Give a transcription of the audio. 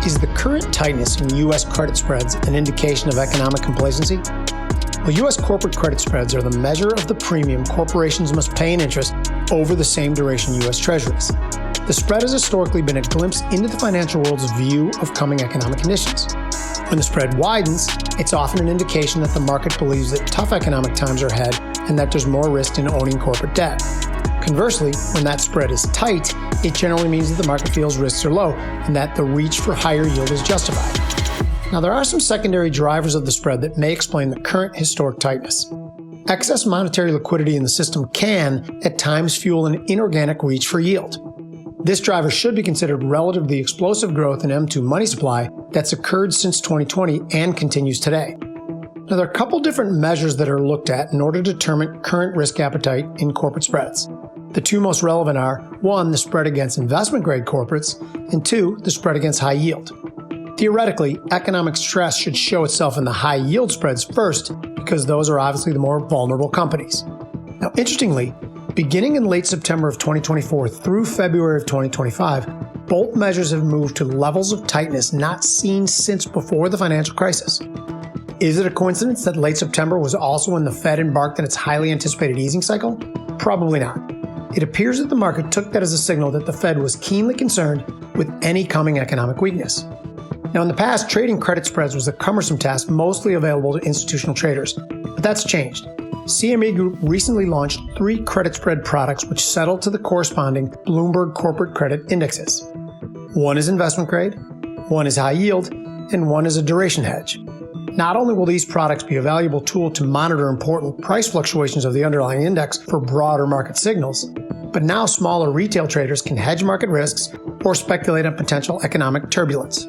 Is the current tightness in U.S. credit spreads an indication of economic complacency? Well, U.S. corporate credit spreads are the measure of the premium corporations must pay in interest over the same duration U.S. Treasuries. The spread has historically been a glimpse into the financial world's view of coming economic conditions. When the spread widens, it's often an indication that the market believes that tough economic times are ahead and that there's more risk in owning corporate debt. Conversely, when that spread is tight, it generally means that the market feels risks are low and that the reach for higher yield is justified. Now, there are some secondary drivers of the spread that may explain the current historic tightness. Excess monetary liquidity in the system can, at times, fuel an inorganic reach for yield. This driver should be considered relative to the explosive growth in M2 money supply that's occurred since 2020 and continues today. Now, there are a couple different measures that are looked at in order to determine current risk appetite in corporate spreads. The two most relevant are, 1, the spread against investment-grade corporates, and 2, the spread against high yield. Theoretically, economic stress should show itself in the high yield spreads first, because those are obviously the more vulnerable companies. Now, interestingly, beginning in late September of 2024 through February of 2025, both measures have moved to levels of tightness not seen since before the financial crisis. Is it a coincidence that late September was also when the Fed embarked on its highly anticipated easing cycle? Probably not. It appears that the market took that as a signal that the Fed was keenly concerned with any coming economic weakness. Now, in the past, trading credit spreads was a cumbersome task mostly available to institutional traders, but that's changed. CME Group recently launched 3 credit spread products which settle to the corresponding Bloomberg corporate credit indexes. One is investment grade, one is high yield, and one is a duration hedge. Not only will these products be a valuable tool to monitor important price fluctuations of the underlying index for broader market signals, but now smaller retail traders can hedge market risks or speculate on potential economic turbulence.